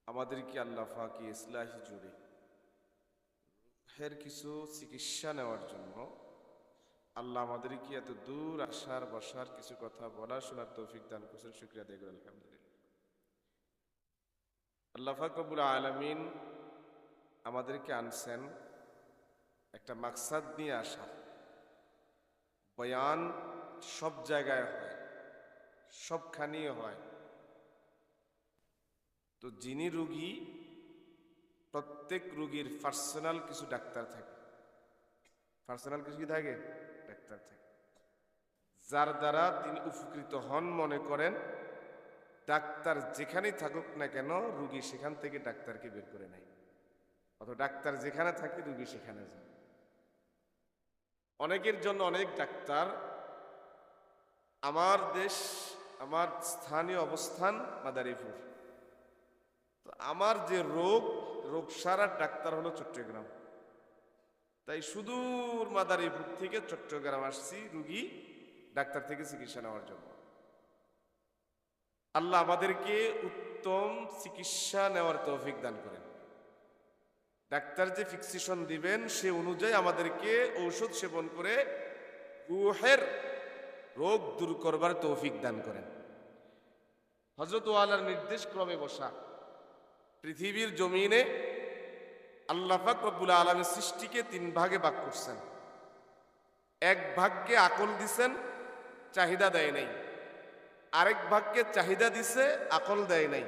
আমাদেরকে আল্লাহ পাক ইসলাহি জুড়ে কিছু চিকিৎসা নেওয়ার জন্য আল্লাহ আমাদেরকে এত দূর আসার বসার কিছু কথা বলার শোনার তৌফিক দান করেছেন। শুকরিয়া আদায় করি আলহামদুলিল্লাহ। আল্লাহ পাক রব্বুল আলামিন আমাদেরকে আনছেন একটা মাকসাদ নিয়ে আসা। বয়ান সব জায়গায় হয়, সবখানেই হয়। তো যিনি রোগী, প্রত্যেক রোগীর পার্সোনাল কিছু ডাক্তার থাকে, পার্সোনাল কিছু কি থাকে, ডাক্তার থাকে, যার দ্বারা তিনি উপকৃত হন। মনে করেন ডাক্তার যেখানেই থাকুক না কেন, রোগী সেখান থেকে ডাক্তারকে বের করে নেয়, অথবা ডাক্তার যেখানে থাকে রোগী সেখানে যায়। অনেকের জন্য অনেক ডাক্তার। আমার দেশ, আমার স্থানীয় অবস্থান মাদারীপুর। তো আমার যে রোগ সারার ডাক্তার হলো চট্টগ্রাম। তাই সুদূর মাদারীপুর থেকে চট্টগ্রাম আসছি রুগী ডাক্তার থেকে চিকিৎসা নেওয়ার জন্য। আল্লাহ আমাদেরকে উত্তম চিকিৎসা নেওয়ার তৌফিক দান করেন। ডাক্তার যে ফিক্সেশন দিবেন সে অনুযায়ী আমাদেরকে ঔষধ সেবন করে রূহের রোগ দূর করবার তৌফিক দান করেন। হযরত ওয়ালার নির্দেশ ক্রমে বসা পৃথিবীর জমিনে আল্লাহ পাক রব্বুল আলামিন সৃষ্টিকে তিন ভাগে ভাগ করছেন। এক ভাগকে আকল দিছেন, চাহিদা দেয় নাই। আরেক ভাগকে চাহিদা দিছে, আকল দেয় নাই।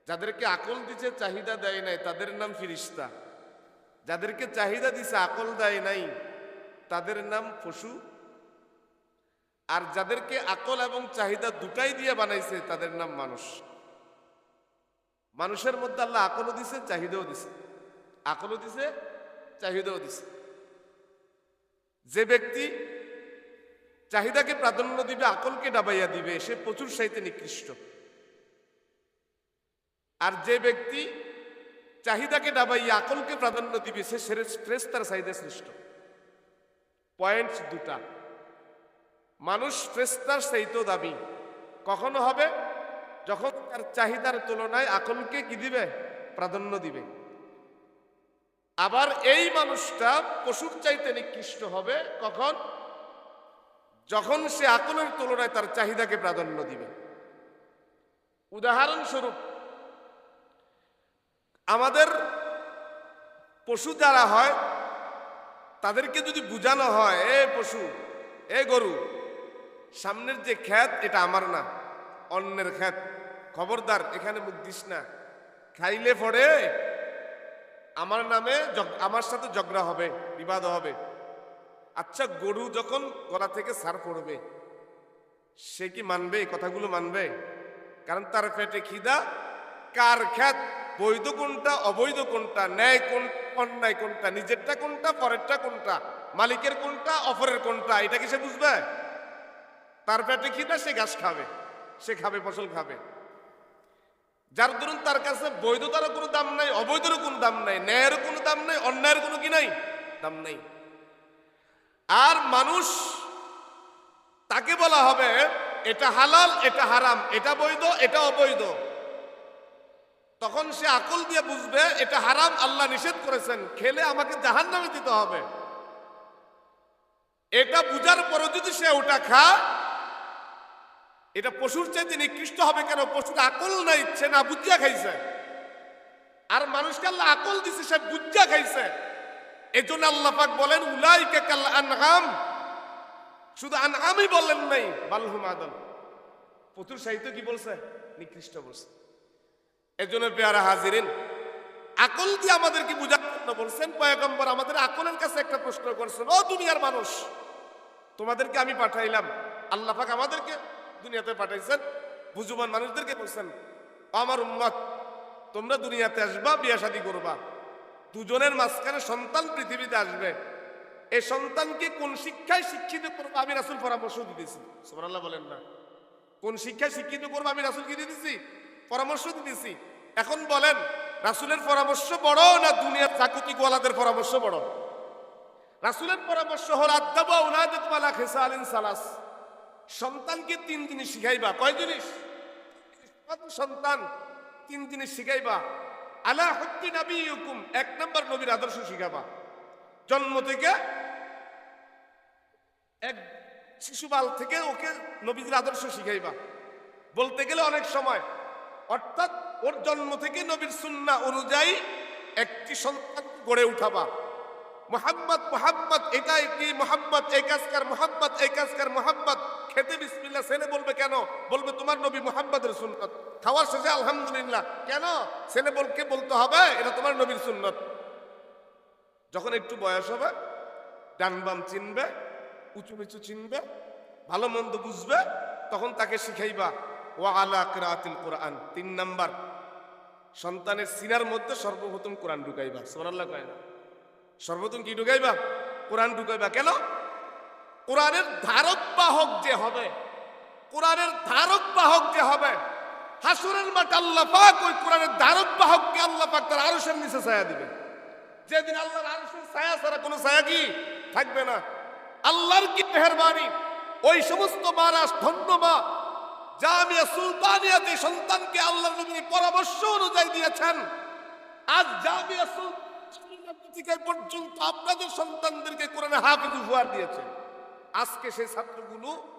যাদেরকে আকল দিছে, চাহিদা দেয় নাই, তাদের নাম ফিরিস্তা। যাদেরকে চাহিদা দিছে, আকল দেয় নাই, তাদের নাম পশু। আর যাদেরকে আকল এবং চাহিদা দুটাই দিয়ে বানাইছে, তাদের নাম মানুষ। মানুষের মধ্যে আল্লাহ আকলও দিছে, চাহিদাও দিছে, আকলও দিছে, চাহিদাও দিছে। যে ব্যক্তি চাহিদাকে প্রাধান্য দিবে, আকলকে ডাবাইয়া দিবে, সে প্রচুর সাইতে নিকৃষ্ট। আর যে ব্যক্তি চাহিদাকে ডাবাইয়া আকলকে প্রাধান্য দিবে, সে ফেরেশতার চাহিদা সৃষ্ট। পয়েন্ট দুটা। মানুষ ফেরেশতার চাইতেও দামি কখনো হবে যখন তার চাহিদার তুলনায় আকলকে কি দিবে, প্রাধান্য দিবে। আবার এই মানুষটা পশুর চাইতে নিকৃষ্ট হবে কখন, যখন সে আকলের তুলনায় তার চাহিদাকে প্রাধান্য দিবে। উদাহরণস্বরূপ, আমাদের পশু যারা হয় তাদেরকে যদি বুঝানো হয়, এ পশু, এ গরু, সামনের যে ক্ষেত এটা আমার না, অন্যের ক্ষেত, খবরদার এখানে মুখ দিস না, খাইলে পরে আমার নামে আমার সাথে ঝগড়া হবে, বিবাদ হবে। আচ্ছা, গরু যখন গলা থেকে সার পড়বে সে কি মানবে? এই কথাগুলো মানবে? কারণ তার পেটে খিদা। কার ক্ষেত, বৈধ কোনটা, অবৈধ কোনটা, ন্যায় কোন, অন্যায় কোনটা, নিজেরটা কোনটা, পরেরটা কোনটা, মালিকের কোনটা, অপরের কোনটা, এটা কি সে বুঝবে? তার পেটে খিদা, সে ঘাস খাবে, সে খাবে, ফসল খাবে। যার ধরুন তার কাছে বৈধতারও কোনো দাম নাই, অবৈধেরও কোনো দাম নাই, ন্যায়েরও কোনো দাম নাই, অন্যায়ের কোনো কি নাই, দাম নাই। আর মানুষ, তাকে বলা হবে এটা হালাল, এটা হারাম, এটা বৈধ, এটা অবৈধ। তখন সে আকল দিয়ে বুঝবে এটা হারাম, আল্লাহ নিষেধ করেছেন, খেলে আমাকে জাহান্নামে দিতে হবে। এটা বুঝার পরও যদি সে ওটা খায়, এটা পশুর চাইতে নিকৃষ্ট হবে। কেন? পশুর আকল নাই, সে না বুঝিয়া খাইছে। আর মানুষকে আল্লাহ আকল দিছে, সে বুঝিয়া খাইছে। এজন্য আল্লাহ পাক বলেন উলাইকা কাল আনআম। শুধু আনআমই বলেন নাই, বালহুম আদল, পশুর সাহিত্য কি বলছে? নিকৃষ্ট বলছে। এজন্য পেয়ারা হাজিরিন, আকল দিয়ে আমাদেরকে বুঝার জন্য বলছেন পয়গম্বর। আমাদের আকলের কাছে একটা প্রশ্ন করছেন, ও দুনিয়ার মানুষ, তোমাদেরকে আমি পাঠাইলাম, আল্লাহ পাক আমাদেরকে দুনিয়াতে পাঠাইছেন, বুঝুমান মানুষদেরকে বলছেন, আমার উম্মত, তোমরা দুনিয়াতে আসবা, বিয়ে শাদী করবা, দুজনের মাঝখানে সন্তান পৃথিবীতে আসবে। এই সন্তানকে কোন শিক্ষায় শিক্ষিত করবো আমি রাসূল পরামর্শ দিতেছি। সুবহানাল্লাহ বলেন না? কোন শিক্ষায় শিক্ষিত করবো আমি রাসূল কি দিতেছি? পরামর্শ দিতেছি। এখন বলেন, রাসূলের পরামর্শ বড় না দুনিয়ার চাকুতি গোয়ালাদের পরামর্শ বড়? রাসূলের পরামর্শ হল আদাবু আওলাদাকুম আলা খিসালিন সালাস। সন্তানকে তিন জিনিস শিখাইবা। কয় জিনিস? সন্তান তিন জিনিস শিখাইবা। আলা হুব্বি নাবিয়্যিকুম, এক নাম্বার নবীর আদর্শ শিখাবা। জন্ম থেকে এক শিশুবাল থেকে ওকে নবীর আদর্শ শিখাইবা। বলতে গেলে অনেক সময়, অর্থাৎ ওর জন্ম থেকে নবীর সুন্নাহ অনুযায়ী একটি সন্তান গড়ে উঠাবা। মোহাম্মদ মোহাম্মদ এটাই কি, মোহাম্মদ এই কাজ কর, মোহাম্মদ এই কাজ কর, মোহাম্মদ খেতে বিসমিল্লাহ, ছেলে বলবে কেন? বলবে তোমার নবী মোহাম্মদের সুন্নত। খাওয়ার শেষে আলহামদুলিল্লাহ কেন? ছেলে বলকে বলতে হবে এটা তোমার নবীর সুন্নত। যখন একটু বয়স হবে, ডান বাম চিনবে, উঁচু নিচু চিনবে, ভালো মন্দ বুঝবে, তখন তাকে শিখাইবা ওয়া আলা কিরাআতিল কোরআন। তিন নাম্বার, সন্তানের সিনার মধ্যে সর্বপ্রথম কোরআন ঢুকাইবা। সুবহানাল্লাহ কয় না? সর্বপ্রথম কি ঢুকাইবা? কোরআন ঢুকাইবা। কেন? কোরআনের ধারক বাহক যে হবে, কোরআনের ধারক বাহক যে হবে, হাসরের মাঠে আল্লাহ পাক ওই কোরআনের ধারক বাহককে আল্লাহ পাক তার আরশের নিচে ছায়া দিবে। যেদিন আল্লাহর আরশের ছায়া ছাড়া কোনো ছায়া কি থাকবে না। আল্লাহর কি মেহেরবানি, ওই সমস্ত মারা ধন্য মা জামিয়া সুলতানিয়া যে সন্তানকে আল্লাহর নবী পরামর্শ অনুযায়ী দিয়েছেন, আজ জামিয়া সুলতানিয়া পর্যন্ত আপনাদের সন্তানদেরকে কোরআনে হাফেজ উপহার দিয়েছে। আজকে সেই ছাত্রগুলো